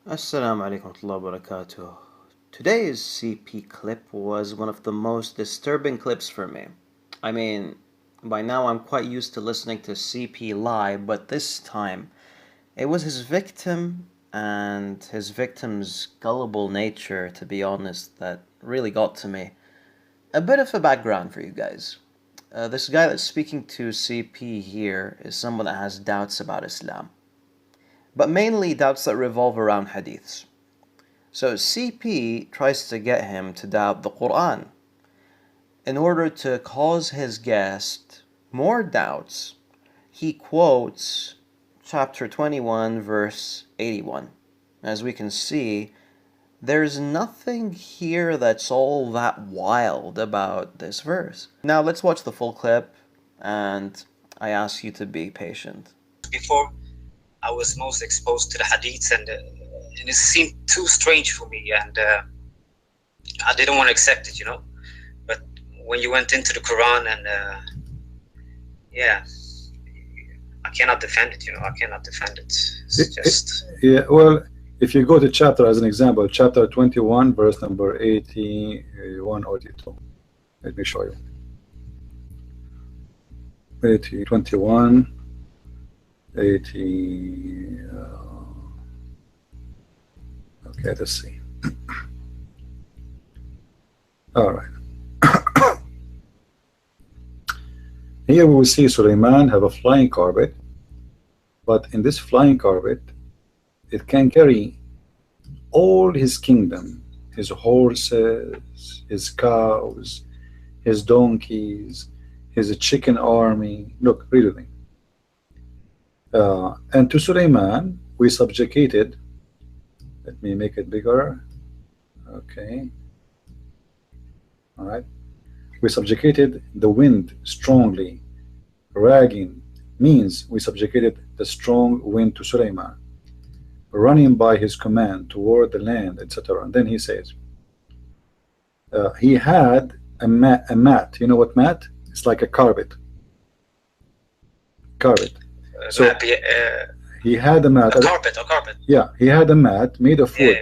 Assalamu alaikum warahmatullahi wabarakatuh. Today's CP clip was one of the most disturbing clips for me. I mean, by now I'm quite used to listening to CP lie, but this time it was his victim and his victim's gullible nature, to be honest, that really got to me. A bit of a background for you guys. This guy that's speaking to CP here is someone that has doubts about Islam, but mainly doubts that revolve around hadiths. So CP tries to get him to doubt the Quran. In order to cause his guest more doubts, he quotes chapter 21, verse 81. As we can see, there's nothing here that's all that wild about this verse. Now let's watch the full clip, and I ask you to be patient. Before I was most exposed to the hadiths, and it seemed too strange for me, and I didn't want to accept it, But when you went into the Quran, and yeah, I cannot defend it, I cannot defend it. It's just yeah. Well, if you go to chapter as an example, chapter 21, verse number 81 or 82. Let me show you. 21, 80. Okay, let's see. All right. Here we will see Suleiman have a flying carpet, but in this flying carpet, it can carry all his kingdom, his horses, his cows, his donkeys, his chicken army. Look, really. And to Suleiman, we subjugated. Let me make it bigger. Okay. All right. We subjugated the wind strongly. Ragging means we subjugated the strong wind to Suleiman, running by his command toward the land, etc. And then he says, he had a mat. You know what mat? It's like a carpet. So he had a mat. A carpet. Yeah, he had a mat made of wood,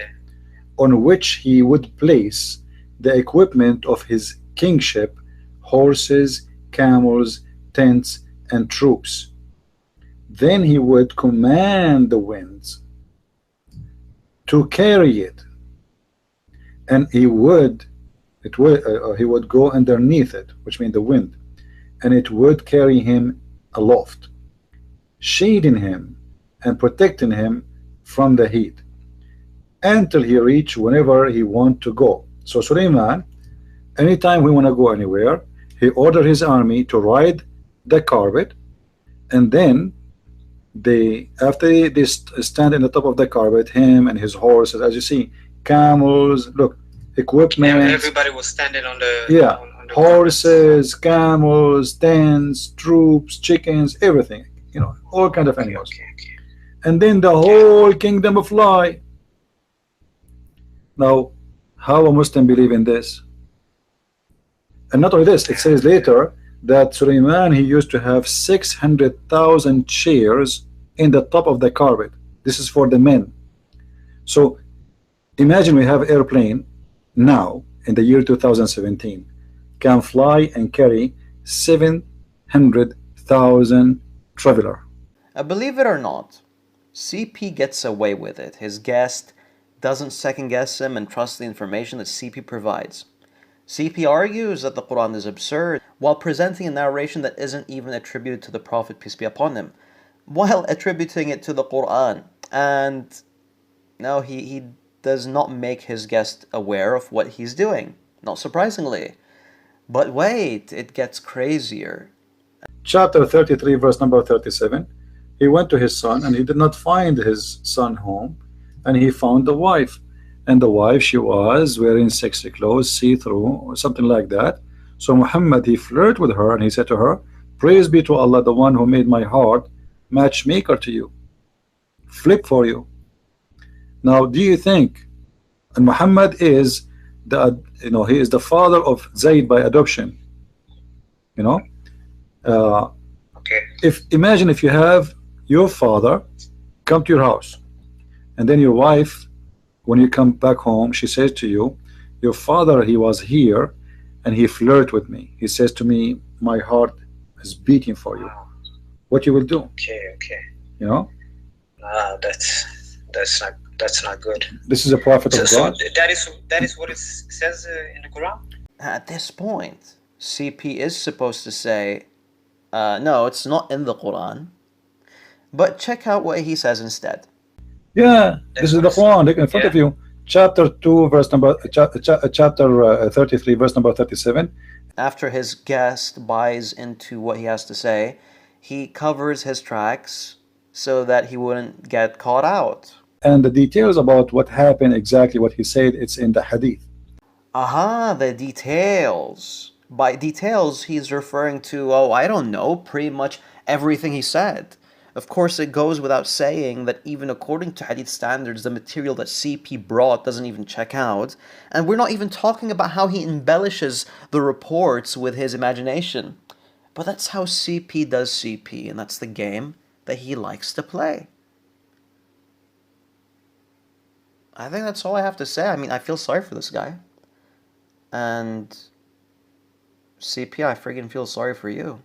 on which he would place the equipment of his kingship, horses, camels, tents, and troops. Then he would command the winds to carry it, and he would go underneath it, which means the wind, and it would carry him aloft, shading him and protecting him from the heat until he reached whenever he want to go. So Suleiman, anytime we want to go anywhere, he ordered his army to ride the carpet, and then after they stand in the top of the carpet, him and his horses, as you see, camels, look, equipment. Yeah, everybody was standing on the on the horses, camels, tents, troops, chickens, everything, all kind of animals. And then the whole kingdom fly. Now, how a Muslim believe in this? And not only this, it says later that Suleiman, he used to have 600,000 chairs in the top of the carpet. This is for the men. So imagine we have airplane now in the year 2017 can fly and carry 700,000 traveler. Believe it or not, CP gets away with it. His guest doesn't second guess him and trust the information that CP provides. CP argues that the Quran is absurd while presenting a narration that isn't even attributed to the Prophet, peace be upon him, while attributing it to the Quran. And no, he does not make his guest aware of what he's doing, not surprisingly. But wait, it gets crazier. Chapter 33, verse number 37. He went to his son, and he did not find his son home, and he found the wife. And the wife, she was wearing sexy clothes, see-through, or something like that. So Muhammad, he flirted with her, and he said to her, "Praise be to Allah, the one who made my heart matchmaker to you, flip for you." Now, do you think, and Muhammad is the, he is the father of Zayd by adoption, imagine if you have your father come to your house, and then your wife when you come back home, she says to you, your father, he was here and he flirted with me. He says to me, my heart is beating for you. Wow. What you will do? Okay. You know? That's not good. This is a prophet of So God. that is what it says in the Quran. At this point, CP is supposed to say, no, it's not in the Quran. But check out what he says instead. Yeah, this is the Quran in front of you. Chapter 2, verse number, chapter 33, verse number 37. After his guest buys into what he has to say, he covers his tracks so that he wouldn't get caught out. And the details about what happened, exactly what he said, it's in the hadith. Aha, the details. By details, he's referring to, I don't know, pretty much everything he said. Of course, it goes without saying that even according to hadith standards, the material that CP brought doesn't even check out. And we're not even talking about how he embellishes the reports with his imagination. But that's how CP does CP, and that's the game that he likes to play. I think that's all I have to say. I mean, I feel sorry for this guy. And CP, I friggin' feel sorry for you.